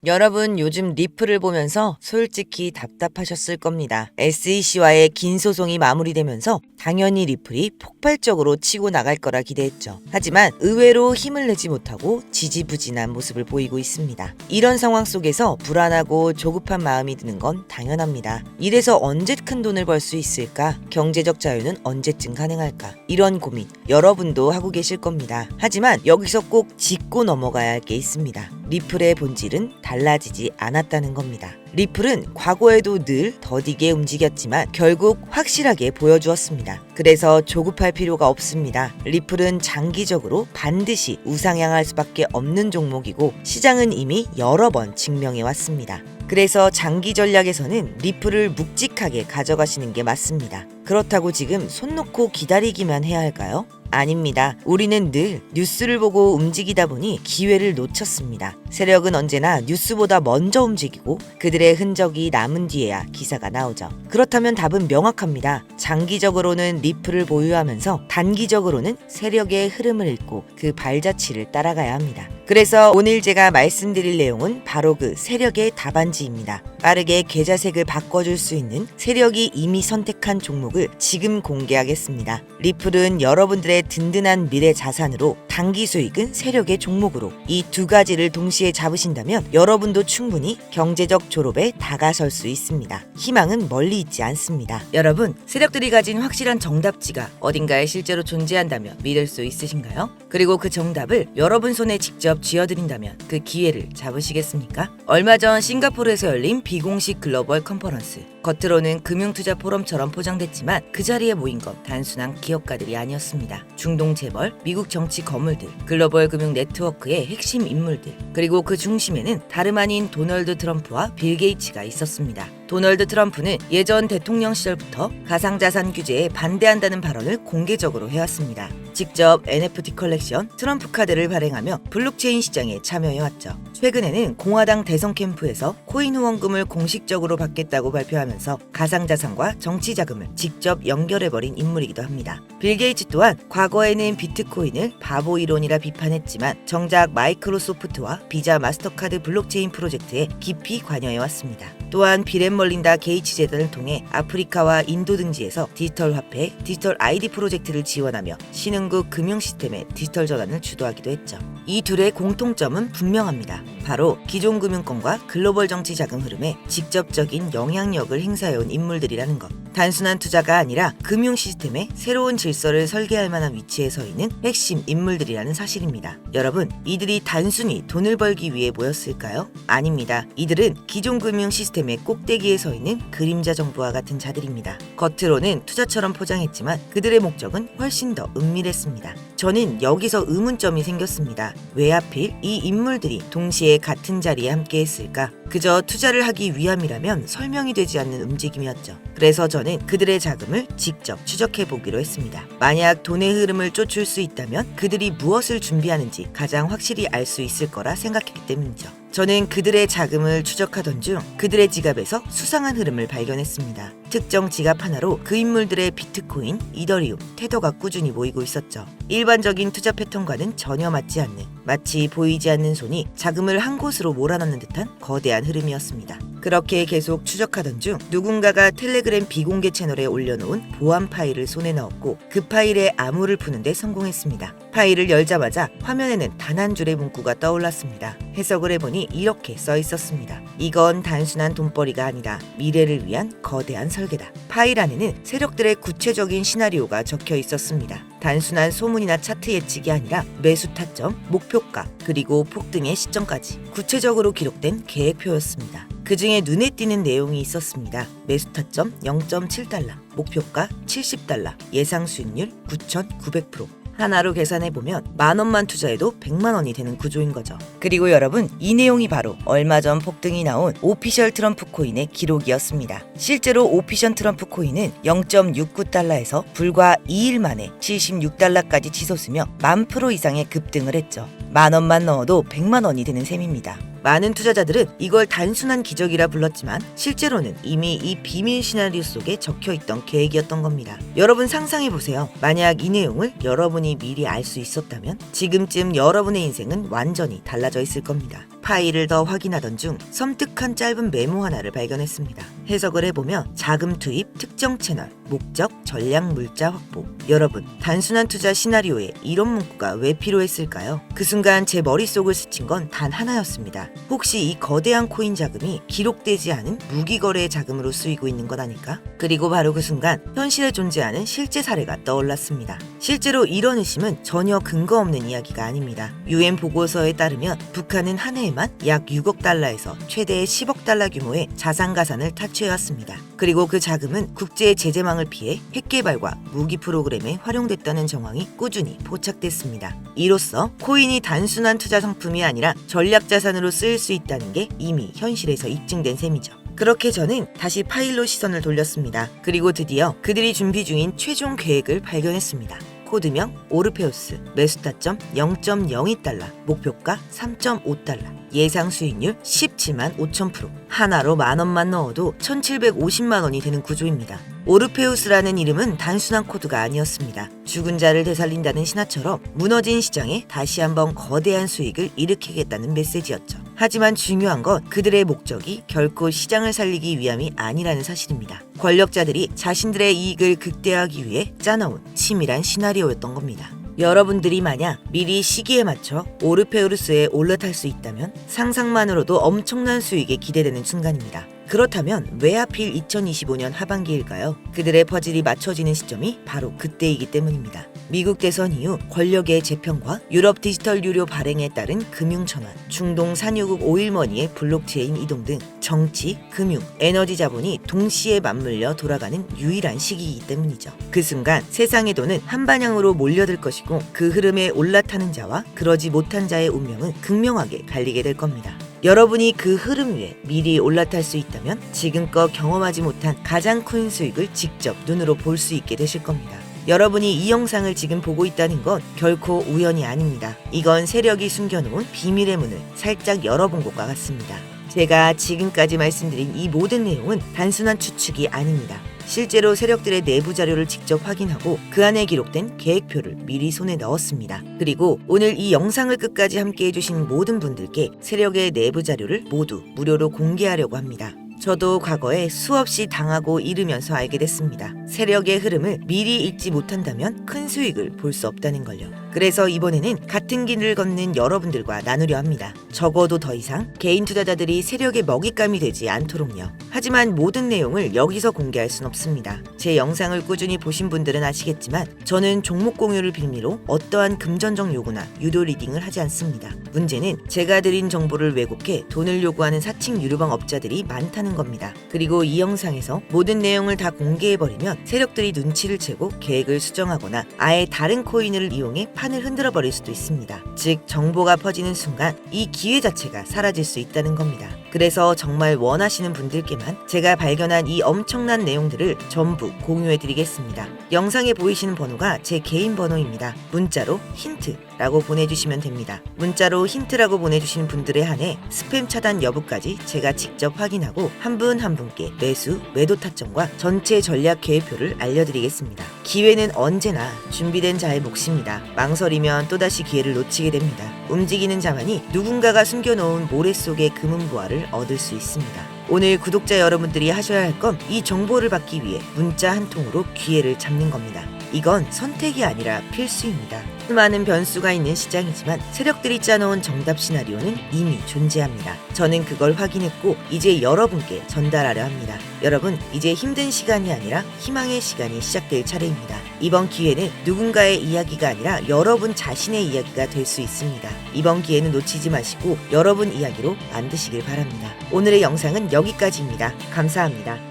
여러분 요즘 리플을 보면서 솔직히 답답하셨을 겁니다. SEC와의 긴 소송이 마무리되면서 당연히 리플이 폭발적으로 치고 나갈 거라 기대했죠. 하지만 의외로 힘을 내지 못하고 지지부진한 모습을 보이고 있습니다. 이런 상황 속에서 불안하고 조급한 마음이 드는 건 당연합니다. 이래서 언제 큰 돈을 벌 수 있을까? 경제적 자유는 언제쯤 가능할까? 이런 고민 여러분도 하고 계실 겁니다. 하지만 여기서 꼭 짚고 넘어가야 할 게 있습니다. 리플의 본질은 달라지지 않았다는 겁니다. 리플은 과거에도 늘 더디게 움직였지만 결국 확실하게 보여주었습니다. 그래서 조급할 필요가 없습니다. 리플은 장기적으로 반드시 우상향할 수밖에 없는 종목이고 시장은 이미 여러 번 증명해 왔습니다. 그래서 장기 전략에서는 리플을 묵직하게 가져가시는 게 맞습니다. 그렇다고 지금 손 놓고 기다리기만 해야 할까요? 아닙니다. 우리는 늘 뉴스를 보고 움직이다 보니 기회를 놓쳤습니다. 세력은 언제나 뉴스보다 먼저 움직이고 그들의 흔적이 남은 뒤에야 기사가 나오죠. 그렇다면 답은 명확합니다. 장기적으로는 리플을 보유하면서 단기적으로는 세력의 흐름을 읽고 그 발자취를 따라가야 합니다. 그래서 오늘 제가 말씀드릴 내용은 바로 그 세력의 답안지입니다. 빠르게 계좌색을 바꿔줄 수 있는 세력이 이미 선택한 종목을 지금 공개하겠습니다. 리플은 여러분들의 든든한 미래 자산으로 단기 수익은 세력의 종목으로 이 두 가지를 동시에 잡으신다면 여러분도 충분히 경제적 졸업에 다가설 수 있습니다. 희망은 멀리 있지 않습니다. 여러분, 세력들이 가진 확실한 정답지가 어딘가에 실제로 존재한다면 믿을 수 있으신가요? 그리고 그 정답을 여러분 손에 직접 쥐어드린다면 그 기회를 잡으시겠습니까? 얼마 전 싱가포르에서 열린 비공식 글로벌 컨퍼런스. 겉으로는 금융투자 포럼처럼 포장됐지만 그 자리에 모인 건 단순한 기업가들이 아니었습니다. 중동 재벌, 미국 정치 거물들, 글로벌 금융 네트워크의 핵심 인물들, 그리고 그 중심에는 다름 아닌 도널드 트럼프와 빌 게이츠가 있었습니다. 도널드 트럼프는 예전 대통령 시절부터 가상자산 규제에 반대한다는 발언을 공개적으로 해왔습니다. 직접 NFT 컬렉션, 트럼프 카드를 발행하며 블록체인 시장에 참여해왔죠. 최근에는 공화당 대선 캠프에서 코인 후원금을 공식적으로 받겠다고 발표하면서 가상자산과 정치 자금을 직접 연결해버린 인물이기도 합니다. 빌 게이츠 또한 과거에는 비트코인을 바보 이론이라 비판했지만 정작 마이크로소프트와 비자 마스터카드 블록체인 프로젝트에 깊이 관여해왔습니다. 또한 비앤멀린다 게이츠 재단을 통해 아프리카와 인도 등지에서 디지털 화폐, 디지털 아이디 프로젝트를 지원하며 신흥국 금융 시스템의 디지털 전환을 주도하기도 했죠. 이 둘의 공통점은 분명합니다. 바로 기존 금융권과 글로벌 정치 자금 흐름에 직접적인 영향력을 행사해온 인물들이라는 것. 단순한 투자가 아니라 금융 시스템의 새로운 질서를 설계할 만한 위치에 서 있는 핵심 인물들이라는 사실입니다. 여러분, 이들이 단순히 돈을 벌기 위해 모였을까요? 아닙니다. 이들은 기존 금융 시스템의 꼭대기에 서 있는 그림자 정부와 같은 자들입니다. 겉으로는 투자처럼 포장했지만 그들의 목적은 훨씬 더 은밀했습니다. 저는 여기서 의문점이 생겼습니다. 왜 하필 이 인물들이 동시에 같은 자리에 함께 했을까? 그저 투자를 하기 위함이라면 설명이 되지 않는 움직임이었죠. 그래서 저는 그들의 자금을 직접 추적해보기로 했습니다. 만약 돈의 흐름을 쫓을 수 있다면 그들이 무엇을 준비하는지 가장 확실히 알 수 있을 거라 생각했기 때문이죠. 저는 그들의 자금을 추적하던 중 그들의 지갑에서 수상한 흐름을 발견했습니다. 특정 지갑 하나로 그 인물들의 비트코인, 이더리움, 테더가 꾸준히 모이고 있었죠. 일반적인 투자 패턴과는 전혀 맞지 않는, 마치 보이지 않는 손이 자금을 한 곳으로 몰아넣는 듯한 거대한 흐름이었습니다. 그렇게 계속 추적하던 중 누군가가 텔레그램 비공개 채널에 올려놓은 보안 파일을 손에 넣었고 그 파일의 암호를 푸는데 성공했습니다. 파일을 열자마자 화면에는 단 한 줄의 문구가 떠올랐습니다. 해석을 해보니 이렇게 써 있었습니다. 이건 단순한 돈벌이가 아니다. 미래를 위한 거대한 설계다. 파일 안에는 세력들의 구체적인 시나리오가 적혀 있었습니다. 단순한 소문이나 차트 예측이 아니라 매수 타점, 목표가, 그리고 폭등의 시점까지 구체적으로 기록된 계획표였습니다. 그 중에 눈에 띄는 내용이 있었습니다. 매수 타점 0.7달러, 목표가 70달러, 예상 수익률 9,900%. 하나로 계산해보면 10,000원만 투자해도 100만원이 되는 구조인 거죠. 그리고 여러분, 이 내용이 바로 얼마 전 폭등이 나온 오피셜 트럼프 코인의 기록이었습니다. 실제로 오피셜 트럼프 코인은 0.69달러에서 불과 2일 만에 76달러까지 치솟으며 10,000% 이상의 급등을 했죠. 10,000원만 넣어도 100만원이 되는 셈입니다. 많은 투자자들은 이걸 단순한 기적이라 불렀지만 실제로는 이미 이 비밀 시나리오 속에 적혀있던 계획이었던 겁니다. 여러분 상상해보세요. 만약 이 내용을 여러분이 미리 알 수 있었다면 지금쯤 여러분의 인생은 완전히 달라져 있을 겁니다. 파일을 더 확인하던 중 섬뜩한 짧은 메모 하나를 발견했습니다. 해석을 해보면 자금 투입, 특정 채널, 목적, 전략 물자 확보. 여러분, 단순한 투자 시나리오에 이런 문구가 왜 필요했을까요? 그 순간 제 머릿속을 스친 건 단 하나였습니다. 혹시 이 거대한 코인 자금이 기록되지 않은 무기거래의 자금으로 쓰이고 있는 것 아닐까? 그리고 바로 그 순간 현실에 존재하는 실제 사례가 떠올랐습니다. 실제로 이런 의심은 전혀 근거 없는 이야기가 아닙니다. UN 보고서에 따르면 북한은 한 해에만 약 6억 달러에서 최대 10억 달러 규모의 자산가산을 탈취해왔습니다. 그리고 그 자금은 국제 제재망을 피해 핵 개발과 무기 프로그램에 활용됐다는 정황이 꾸준히 포착됐습니다. 이로써 코인이 단순한 투자 상품이 아니라 전략 자산으로 쓰일 수 있다는 게 이미 현실에서 입증된 셈이죠. 그렇게 저는 다시 파일로 시선을 돌렸습니다. 그리고 드디어 그들이 준비 중인 최종 계획을 발견했습니다. 코드명 오르페우스, 매수타점 0.02달러, 목표가 3.5달러, 예상 수익률 17만 5천%. 하나로 10,000원만 넣어도 1,750만 원이 되는 구조입니다. 오르페우스라는 이름은 단순한 코드가 아니었습니다. 죽은 자를 되살린다는 신화처럼 무너진 시장에 다시 한번 거대한 수익을 일으키겠다는 메시지였죠. 하지만 중요한 건 그들의 목적이 결코 시장을 살리기 위함이 아니라는 사실입니다. 권력자들이 자신들의 이익을 극대화하기 위해 짜놓은 치밀한 시나리오였던 겁니다. 여러분들이 만약 미리 시기에 맞춰 오르페우스에 올라탈 수 있다면 상상만으로도 엄청난 수익이 기대되는 순간입니다. 그렇다면 왜 하필 2025년 하반기일까요? 그들의 퍼즐이 맞춰지는 시점이 바로 그때이기 때문입니다. 미국 대선 이후 권력의 재편과 유럽 디지털 유료 발행에 따른 금융 전환, 중동 산유국 오일머니의 블록체인 이동 등 정치, 금융, 에너지 자본이 동시에 맞물려 돌아가는 유일한 시기이기 때문이죠. 그 순간 세상의 돈은 한 방향으로 몰려들 것이고 그 흐름에 올라타는 자와 그러지 못한 자의 운명은 극명하게 갈리게 될 겁니다. 여러분이 그 흐름 위에 미리 올라탈 수 있다면 지금껏 경험하지 못한 가장 큰 수익을 직접 눈으로 볼 수 있게 되실 겁니다. 여러분이 이 영상을 지금 보고 있다는 건 결코 우연이 아닙니다. 이건 세력이 숨겨놓은 비밀의 문을 살짝 열어본 것과 같습니다. 제가 지금까지 말씀드린 이 모든 내용은 단순한 추측이 아닙니다. 실제로 세력들의 내부 자료를 직접 확인하고 그 안에 기록된 계획표를 미리 손에 넣었습니다. 그리고 오늘 이 영상을 끝까지 함께 해주신 모든 분들께 세력의 내부 자료를 모두 무료로 공개하려고 합니다. 저도 과거에 수없이 당하고 잃으면서 알게 됐습니다. 세력의 흐름을 미리 읽지 못한다면 큰 수익을 볼 수 없다는 걸요. 그래서 이번에는 같은 길을 걷는 여러분들과 나누려 합니다. 적어도 더 이상 개인 투자자들이 세력의 먹잇감이 되지 않도록요. 하지만 모든 내용을 여기서 공개할 순 없습니다. 제 영상을 꾸준히 보신 분들은 아시겠지만 저는 종목 공유를 빌미로 어떠한 금전적 요구나 유도 리딩을 하지 않습니다. 문제는 제가 드린 정보를 왜곡해 돈을 요구하는 사칭 유료방 업자들이 많다는 겁니다. 그리고 이 영상에서 모든 내용을 다 공개해버리면 세력들이 눈치를 채고 계획을 수정하거나 아예 다른 코인을 이용해 판을 흔들어 버릴 수도 있습니다. 즉 정보가 퍼지는 순간 이 기회 자체가 사라질 수 있다는 겁니다. 그래서 정말 원하시는 분들께만 제가 발견한 이 엄청난 내용들을 전부 공유해드리겠습니다. 영상에 보이시는 번호가 제 개인 번호입니다. 문자로 힌트라고 보내주시면 됩니다. 문자로 힌트라고 보내주신 분들에 한해 스팸 차단 여부까지 제가 직접 확인하고 한 분 한 분께 매수, 매도 타점과 전체 전략 계획표를 알려드리겠습니다. 기회는 언제나 준비된 자의 몫입니다. 망설이면 또다시 기회를 놓치게 됩니다. 움직이는 자만이 누군가가 숨겨놓은 모래 속의 금은보화를 얻을 수 있습니다. 오늘 구독자 여러분들이 하셔야 할 건 이 정보를 받기 위해 문자 한 통으로 기회를 잡는 겁니다. 이건 선택이 아니라 필수입니다. 수많은 변수가 있는 시장이지만 세력들이 짜놓은 정답 시나리오는 이미 존재합니다. 저는 그걸 확인했고 이제 여러분께 전달하려 합니다. 여러분, 이제 힘든 시간이 아니라 희망의 시간이 시작될 차례입니다. 이번 기회는 누군가의 이야기가 아니라 여러분 자신의 이야기가 될 수 있습니다. 이번 기회는 놓치지 마시고 여러분 이야기로 만드시길 바랍니다. 오늘의 영상은 여기까지입니다. 감사합니다.